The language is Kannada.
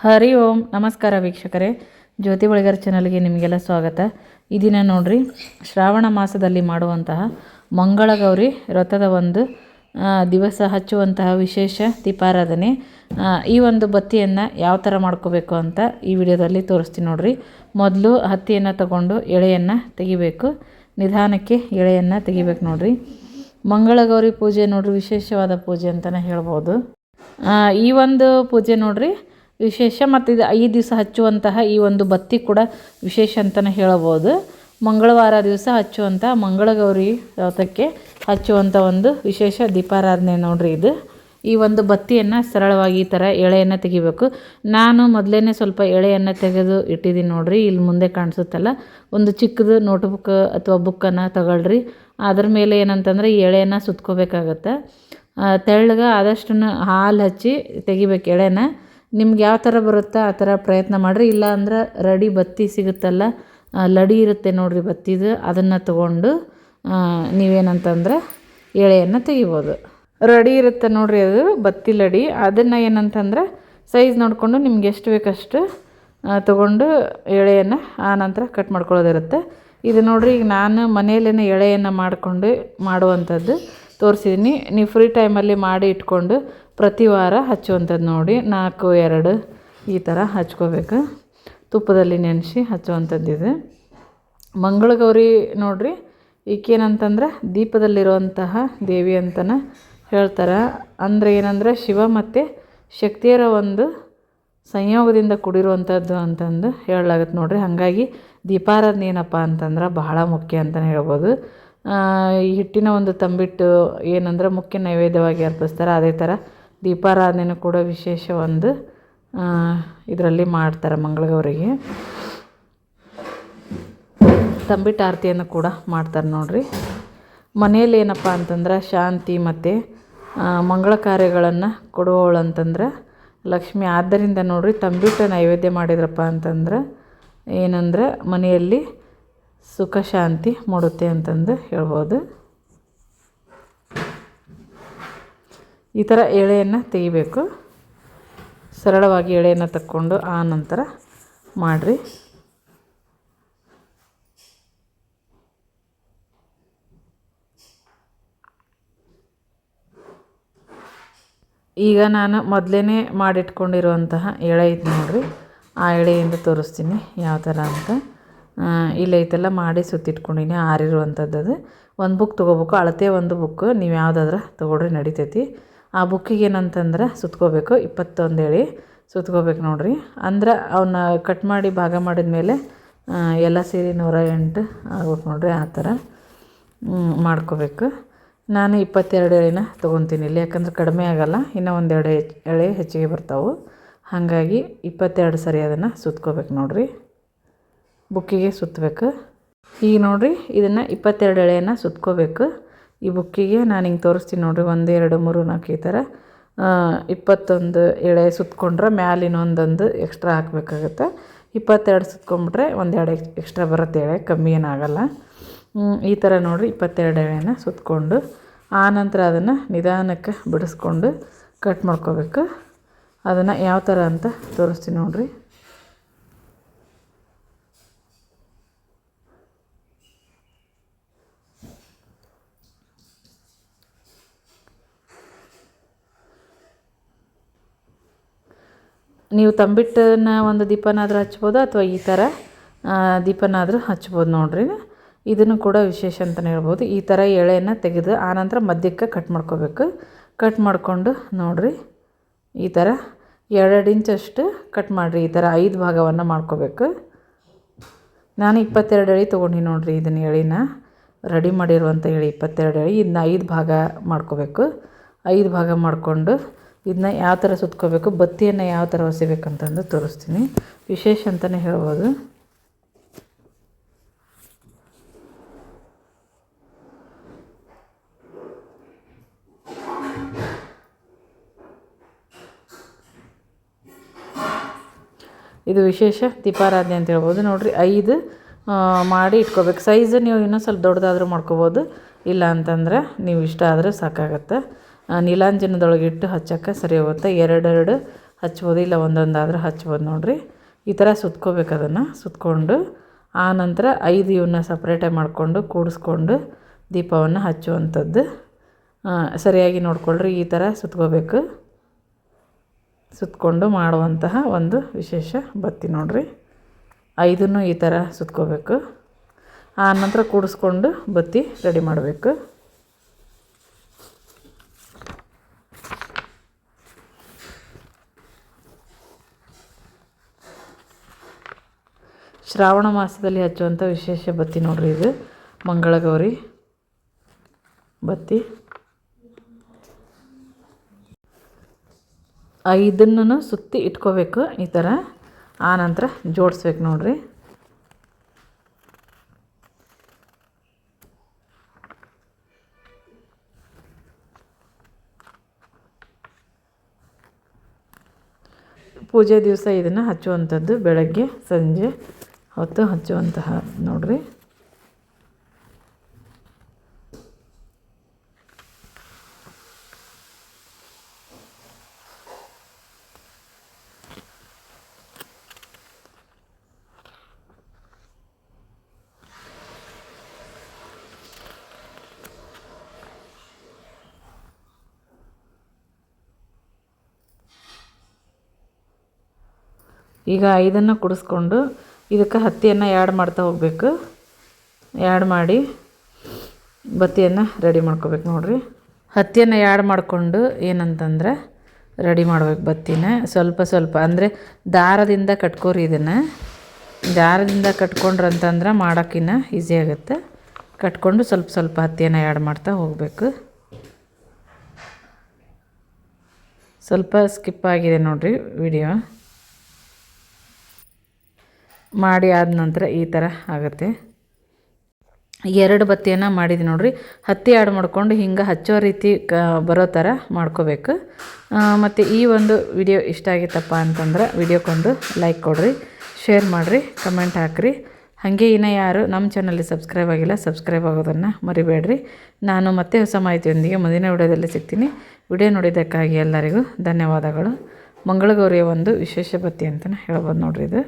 ಹರಿ ಓಂ ನಮಸ್ಕಾರ ವೀಕ್ಷಕರೇ, ಜ್ಯೋತಿ ಬಳಿಗಾರ್ ಚಾನಲ್ಗೆ ನಿಮಗೆಲ್ಲ ಸ್ವಾಗತ. ಈ ದಿನ ನೋಡ್ರಿ, ಶ್ರಾವಣ ಮಾಸದಲ್ಲಿ ಮಾಡುವಂತಹ ಮಂಗಳಗೌರಿ ವ್ರತದ ಒಂದು ದಿವಸ ಹಚ್ಚುವಂತಹ ವಿಶೇಷ ದೀಪಾರಾಧನೆ. ಈ ಒಂದು ಬತ್ತಿಯನ್ನು ಯಾವ ಥರ ಮಾಡ್ಕೋಬೇಕು ಅಂತ ಈ ವಿಡಿಯೋದಲ್ಲಿ ತೋರಿಸ್ತೀನಿ ನೋಡ್ರಿ. ಮೊದಲು ಹತ್ತಿಯನ್ನು ತಗೊಂಡು ಎಳೆಯನ್ನು ತೆಗಿಬೇಕು. ನಿಧಾನಕ್ಕೆ ಎಳೆಯನ್ನು ತೆಗಿಬೇಕು ನೋಡ್ರಿ. ಮಂಗಳಗೌರಿ ಪೂಜೆ ನೋಡ್ರಿ ವಿಶೇಷವಾದ ಪೂಜೆ ಅಂತಲೇ ಹೇಳ್ಬೋದು. ಈ ಒಂದು ಪೂಜೆ ನೋಡ್ರಿ ವಿಶೇಷ, ಮತ್ತು ಇದು 5 ದಿವಸ ಹಚ್ಚುವಂತಹ ಈ ಒಂದು ಬತ್ತಿ ಕೂಡ ವಿಶೇಷ ಅಂತಲೇ ಹೇಳ್ಬೋದು. ಮಂಗಳವಾರ ದಿವಸ ಹಚ್ಚುವಂಥ ಮಂಗಳಗೌರಿ ವ್ರತಕ್ಕೆ ಹಚ್ಚುವಂಥ ಒಂದು ವಿಶೇಷ ದೀಪಾರಾಧನೆ ನೋಡ್ರಿ ಇದು. ಈ ಒಂದು ಬತ್ತಿಯನ್ನು ಸರಳವಾಗಿ ಈ ಥರ ಎಳೆಯನ್ನು ತೆಗಿಬೇಕು. ನಾನು ಮೊದಲೇ ಸ್ವಲ್ಪ ಎಳೆಯನ್ನು ತೆಗೆದು ಇಟ್ಟಿದ್ದೀನಿ ನೋಡ್ರಿ. ಇಲ್ಲಿ ಮುಂದೆ ಕಾಣಿಸುತ್ತಲ್ಲ, ಒಂದು ಚಿಕ್ಕದು ನೋಟ್ಬುಕ್ ಅಥವಾ ಬುಕ್ಕನ್ನು ತಗೊಳ್ರಿ. ಅದ್ರ ಮೇಲೆ ಏನಂತಂದರೆ ಈ ಎಳೆಯನ್ನು ಸುತ್ಕೋಬೇಕಾಗತ್ತೆ. ತೆಳ್ಳಗೆ ಆದಷ್ಟು ಹಾಲು ಹಚ್ಚಿ ತೆಗಿಬೇಕು ಎಳೆನ. ನಿಮ್ಗೆ ಯಾವ ಥರ ಬರುತ್ತೋ ಆ ಥರ ಪ್ರಯತ್ನ ಮಾಡಿರಿ. ಇಲ್ಲ ಅಂದ್ರೆ ರೆಡಿ ಬತ್ತಿ ಸಿಗುತ್ತಲ್ಲ, ಲಡಿ ಇರುತ್ತೆ ನೋಡಿರಿ ಬತ್ತಿದು, ಅದನ್ನು ತಗೊಂಡು ನೀವೇನಂತಂದ್ರೆ ಎಳೆಯನ್ನು ತೆಗಿಬೋದು. ರೆಡಿ ಇರುತ್ತೆ ನೋಡಿರಿ ಅದು ಬತ್ತಿ ಲಡಿ. ಅದನ್ನು ಏನಂತಂದ್ರೆ ಸೈಜ್ ನೋಡಿಕೊಂಡು ನಿಮ್ಗೆ ಎಷ್ಟು ಬೇಕಷ್ಟು ತಗೊಂಡು ಎಳೆಯನ್ನು ಆ ನಂತರ ಕಟ್ ಮಾಡ್ಕೊಳ್ಳೋದಿರುತ್ತೆ. ಇದು ನೋಡಿರಿ, ಈಗ ನಾನು ಮನೆಯಲ್ಲೇ ಎಳೆಯನ್ನು ಮಾಡಿಕೊಂಡು ಮಾಡುವಂಥದ್ದು ತೋರಿಸಿದ್ದೀನಿ. ನೀವು ಫ್ರೀ ಟೈಮಲ್ಲಿ ಮಾಡಿ ಇಟ್ಕೊಂಡು ಪ್ರತಿ ವಾರ ಹಚ್ಚುವಂಥದ್ದು ನೋಡಿ. 4-2 ಈ ಥರ ಹಚ್ಕೋಬೇಕು. ತುಪ್ಪದಲ್ಲಿ ನೆನೆಸಿ ಹಚ್ಚುವಂಥದ್ದಿದೆ. ಮಂಗಳಗೌರಿ ನೋಡಿರಿ, ಈಕೇನಂತಂದ್ರೆ ದೀಪದಲ್ಲಿರುವಂತಹ ದೇವಿ ಅಂತಲೇ ಹೇಳ್ತಾರೆ. ಅಂದರೆ ಏನಂದರೆ ಶಿವ ಮತ್ತು ಶಕ್ತಿಯರ ಒಂದು ಸಂಯೋಗದಿಂದ ಕೂಡಿರುವಂಥದ್ದು ಅಂತಂದು ಹೇಳಲಾಗುತ್ತೆ ನೋಡಿರಿ. ಹಾಗಾಗಿ ದೀಪಾರಾಧನೆ ಏನಪ್ಪ ಅಂತಂದ್ರೆ ಬಹಳ ಮುಖ್ಯ ಅಂತಲೇ ಹೇಳ್ಬೋದು. ಈ ಹಿಟ್ಟಿನ ಒಂದು ತಂಬಿಟ್ಟು ಏನಂದ್ರೆ ಮುಖ್ಯ ನೈವೇದ್ಯವಾಗಿ ಅರ್ಪಿಸ್ತಾರೆ. ಅದೇ ಥರ ದೀಪಾರಾಧನೆ ಕೂಡ ವಿಶೇಷ ಒಂದು ಇದರಲ್ಲಿ ಮಾಡ್ತಾರೆ. ಮಂಗಳಗೌರಿಗೆ ತಂಬಿಟ್ಟು ಆರತಿಯನ್ನು ಕೂಡ ಮಾಡ್ತಾರೆ ನೋಡಿರಿ. ಮನೆಯಲ್ಲಿ ಏನಪ್ಪ ಅಂತಂದ್ರೆ ಶಾಂತಿ ಮತ್ತು ಮಂಗಳ ಕಾರ್ಯಗಳನ್ನು ಕೊಡುವವಳು ಅಂತಂದ್ರೆ ಲಕ್ಷ್ಮಿ. ಆದ್ದರಿಂದ ನೋಡಿರಿ, ತಂಬಿಟ್ಟು ನೈವೇದ್ಯ ಮಾಡಿದ್ರಪ್ಪ ಅಂತಂದ್ರೆ ಏನಂದ್ರೆ ಮನೆಯಲ್ಲಿ ಸುಖ ಶಾಂತಿ ಮೂಡುತ್ತೆ ಅಂತಂದು ಹೇಳ್ಬೋದು. ಈ ಥರ ಎಳೆಯನ್ನು ತೆಗಿಬೇಕು. ಸರಳವಾಗಿ ಎಳೆಯನ್ನು ತಕ್ಕೊಂಡು ಆ ನಂತರ ಮಾಡಿರಿ. ಈಗ ನಾನು ಮೊದಲೇ ಮಾಡಿಟ್ಕೊಂಡಿರುವಂತಹ ಎಳೆ ಐತೆ ನೋಡಿರಿ. ಆ ಎಳೆಯಿಂದ ತೋರಿಸ್ತೀನಿ ಯಾವ ಥರ ಅಂತ. ಇಲ್ಲೈತೆಲ್ಲ ಮಾಡಿ ಸುತ್ತಿಟ್ಕೊಂಡಿನಿ ಆರಿರುವಂಥದ್ದು. ಅದು ಒಂದು ಬುಕ್ ತೊಗೋಬೇಕು, ಅಳತೆ ಒಂದು ಬುಕ್ ನೀವು ಯಾವುದಾದ್ರೆ ತೊಗೊಳ್ರಿ ನಡಿತೈತಿ. ಆ ಬುಕ್ಕಿಗೆ ಏನಂತಂದ್ರೆ ಸುತ್ಕೋಬೇಕು, 21 ಎಳೆ ಸುತ್ಕೋಬೇಕು ನೋಡಿರಿ. ಅಂದ್ರೆ ಅವನ್ನ ಕಟ್ ಮಾಡಿ ಭಾಗ ಮಾಡಿದ ಮೇಲೆ ಎಲ್ಲ ಸೇರಿ 108 ಆಗ್ಬೇಕು ನೋಡಿರಿ. ಆ ಥರ ಮಾಡ್ಕೋಬೇಕು. ನಾನು 22 ಎಳೆನ ತೊಗೊತೀನಿ ಇಲ್ಲಿ, ಯಾಕಂದ್ರೆ ಕಡಿಮೆ ಆಗೋಲ್ಲ, ಇನ್ನೂ 1-2 ಎಳೆ ಹೆಚ್ಚಿಗೆ ಬರ್ತಾವೆ. ಹಾಗಾಗಿ 22 ಸರಿ ಅದನ್ನು ಸುತ್ಕೋಬೇಕು ನೋಡಿರಿ. ಬುಕ್ಕಿಗೆ ಸುತ್ತಬೇಕು. ಈಗ ನೋಡಿರಿ, ಇದನ್ನು 22 ಎಳೆಯನ್ನು ಸುತ್ಕೋಬೇಕು. ಈ ಬುಕ್ಕಿಗೆ ನಾನು ಹಿಂಗೆ ತೋರಿಸ್ತೀನಿ ನೋಡಿರಿ. 1 2 3 4 ಈ ಥರ 21 ಎಳೆ ಸುತ್ಕೊಂಡ್ರೆ ಮ್ಯಾಲಿನ ಒಂದೊಂದು ಎಕ್ಸ್ಟ್ರಾ ಹಾಕಬೇಕಾಗತ್ತೆ. 22 ಸುತ್ಕೊಂಡ್ಬಿಟ್ರೆ 1-2 ಎಕ್ಸ್ಟ್ರಾ ಬರುತ್ತೆ, ಎಳೆ ಕಮ್ಮಿ ಏನಾಗಲ್ಲ. ಈ ಥರ ನೋಡಿರಿ 22 ಎಳೆನ ಸುತ್ಕೊಂಡು ಆನಂತರ ಅದನ್ನು ನಿಧಾನಕ್ಕೆ ಬಿಡಿಸ್ಕೊಂಡು ಕಟ್ ಮಾಡ್ಕೋಬೇಕು. ಅದನ್ನು ಯಾವ ಥರ ಅಂತ ತೋರಿಸ್ತೀನಿ ನೋಡಿರಿ. ನೀವು ತಂಬಿಟ್ಟನ್ನ ಒಂದು ದೀಪನಾದರೂ ಹಚ್ಬೋದು, ಅಥವಾ ಈ ಥರ ದೀಪನಾದರೂ ಹಚ್ಬೋದು ನೋಡಿರಿ. ಇದನ್ನು ಕೂಡ ವಿಶೇಷ ಅಂತಲೇ ಹೇಳ್ಬೋದು. ಈ ಥರ ಎಳೆಯನ್ನು ತೆಗೆದು ಆನಂತರ ಮಧ್ಯಕ್ಕೆ ಕಟ್ ಮಾಡ್ಕೋಬೇಕು. ಕಟ್ ಮಾಡಿಕೊಂಡು ನೋಡಿರಿ, ಈ ಥರ 2 ಇಂಚಷ್ಟು ಕಟ್ ಮಾಡಿರಿ. ಈ ಥರ 5 ಭಾಗವನ್ನು ಮಾಡ್ಕೋಬೇಕು. ನಾನು 22 ಎಳೆ ತೊಗೊಂಡು ನೋಡಿರಿ. ಇದನ್ನು ಎಳೆನ ರೆಡಿ ಮಾಡಿರುವಂಥ ಎಳೆ 22 ಎಳೆ. ಇದನ್ನ 5 ಭಾಗ ಮಾಡ್ಕೋಬೇಕು. 5 ಭಾಗ ಮಾಡಿಕೊಂಡು ಇದನ್ನ ಯಾವ ಥರ ಸುತ್ಕೋಬೇಕು, ಬತ್ತಿಯನ್ನು ಯಾವ ಥರ ಹೊಸಿಬೇಕಂತಂದು ತೋರಿಸ್ತೀನಿ. ವಿಶೇಷ ಅಂತಲೇ ಹೇಳ್ಬೋದು. ಇದು ವಿಶೇಷ ದೀಪಾರಾಧನೆ ಅಂತ ಹೇಳ್ಬೋದು ನೋಡಿರಿ. 5 ಮಾಡಿ ಇಟ್ಕೋಬೇಕು. ಸೈಜ್ ನೀವು ಇನ್ನೂ ಸ್ವಲ್ಪ ದೊಡ್ಡದಾದರೂ ಮಾಡ್ಕೋಬೋದು, ಇಲ್ಲ ಅಂತಂದ್ರೆ ನೀವು ಇಷ್ಟ ಆದರೆ ಸಾಕಾಗತ್ತೆ. ನೀಲಾಂಜನದೊಳಗೆ ಇಟ್ಟು ಹಚ್ಚೋಕ್ಕೆ ಸರಿ ಹೋಗುತ್ತೆ. 2 2 ಹಚ್ಬೋದು, ಇಲ್ಲ ಒಂದೊಂದಾದರೂ ಹಚ್ಬೋದು ನೋಡಿರಿ. ಈ ಥರ ಸುತ್ಕೋಬೇಕು. ಅದನ್ನು ಸುತ್ಕೊಂಡು ಆನಂತರ 5 ಇವನ್ನ ಸಪ್ರೇಟಾಗಿ ಮಾಡಿಕೊಂಡು ಕೂಡಿಸ್ಕೊಂಡು ದೀಪವನ್ನು ಹಚ್ಚುವಂಥದ್ದು ಸರಿಯಾಗಿ ನೋಡ್ಕೊಳ್ರಿ. ಈ ಥರ ಸುತ್ಕೋಬೇಕು. ಸುತ್ಕೊಂಡು ಮಾಡುವಂತಹ ಒಂದು ವಿಶೇಷ ಬತ್ತಿ ನೋಡಿರಿ. 5 ಈ ಥರ ಸುತ್ಕೋಬೇಕು. ಆನಂತರ ಕೂಡಿಸ್ಕೊಂಡು ಬತ್ತಿ ರೆಡಿ ಮಾಡಬೇಕು. ಶ್ರಾವಣ ಮಾಸದಲ್ಲಿ ಹಚ್ಚುವಂಥ ವಿಶೇಷ ಬತ್ತಿ ನೋಡಿರಿ. ಇದು ಮಂಗಳಗೌರಿ ಬತ್ತಿ. 5 ಸುತ್ತಿ ಇಟ್ಕೋಬೇಕು ಈ ಥರ. ಆನಂತರ ಜೋಡಿಸ್ಬೇಕು ನೋಡಿರಿ. ಪೂಜೆ ದಿವಸ ಇದನ್ನು ಹಚ್ಚುವಂಥದ್ದು, ಬೆಳಗ್ಗೆ ಸಂಜೆ ಹೊತ್ತು ಹಚ್ಚುವಂತಹ ನೋಡಿರಿ. ಈಗ 5 ಕುಡಿಸ್ಕೊಂಡು ಇದಕ್ಕೆ ಹತ್ತಿಯನ್ನು ಆ್ಯಡ್ ಮಾಡ್ತಾ ಹೋಗಬೇಕು. ಆ್ಯಡ್ ಮಾಡಿ ಬತ್ತಿಯನ್ನು ರೆಡಿ ಮಾಡ್ಕೋಬೇಕು ನೋಡಿರಿ. ಹತ್ತಿಯನ್ನು ಆ್ಯಡ್ ಮಾಡಿಕೊಂಡು ಏನಂತಂದ್ರೆ ರೆಡಿ ಮಾಡ್ಬೇಕು ಬತ್ತಿನ. ಸ್ವಲ್ಪ ಸ್ವಲ್ಪ ಅಂದರೆ ದಾರದಿಂದ ಕಟ್ಕೋರಿ. ಇದನ್ನು ದಾರದಿಂದ ಕಟ್ಕೊಂಡ್ರಂತಂದ್ರೆ ಮಾಡೋಕ್ಕಿನ್ನ ಈಸಿ ಆಗುತ್ತೆ. ಕಟ್ಕೊಂಡು ಸ್ವಲ್ಪ ಸ್ವಲ್ಪ ಹತ್ತಿಯನ್ನು ಆ್ಯಡ್ ಮಾಡ್ತಾ ಹೋಗಬೇಕು. ಸ್ವಲ್ಪ ಸ್ಕಿಪ್ ಆಗಿದೆ ನೋಡಿರಿ ವಿಡಿಯೋ. ಮಾಡಿ ಆದ ನಂತರ ಈ ಥರ ಆಗುತ್ತೆ. 2 ಬತ್ತಿಯನ್ನು ಮಾಡಿದ್ದು ನೋಡಿರಿ. ಹತ್ತಿ ಆ್ಯಡ್ ಮಾಡ್ಕೊಂಡು ಹಿಂಗೆ ಹಚ್ಚೋ ರೀತಿ ಬರೋ ಥರ ಮಾಡ್ಕೋಬೇಕು. ಮತ್ತು ಈ ಒಂದು ವಿಡಿಯೋ ಇಷ್ಟ ಆಗಿತ್ತಪ್ಪ ಅಂತಂದ್ರೆ ವಿಡಿಯೋಕ್ಕೊಂದು ಲೈಕ್ ಕೊಡಿರಿ, ಶೇರ್ ಮಾಡಿರಿ, ಕಮೆಂಟ್ ಹಾಕಿರಿ. ಹಾಗೆ ಇನ್ನೂ ಯಾರು ನಮ್ಮ ಚಾನಲ್ಗೆ ಸಬ್ಸ್ಕ್ರೈಬ್ ಆಗಿಲ್ಲ, ಸಬ್ಸ್ಕ್ರೈಬ್ ಆಗೋದನ್ನು ಮರಿಬೇಡ್ರಿ. ನಾನು ಮತ್ತೆ ಹೊಸ ಮಾಹಿತಿಯೊಂದಿಗೆ ಮುಂದಿನ ವಿಡಿಯೋದಲ್ಲಿ ಸಿಗ್ತೀನಿ. ವಿಡಿಯೋ ನೋಡಿದ್ದಕ್ಕಾಗಿ ಎಲ್ಲರಿಗೂ ಧನ್ಯವಾದಗಳು. ಮಂಗಳಗೌರಿಯ ಒಂದು ವಿಶೇಷ ಬತ್ತಿ ಅಂತಲೇ ಹೇಳ್ಬೋದು ನೋಡಿರಿ ಇದು.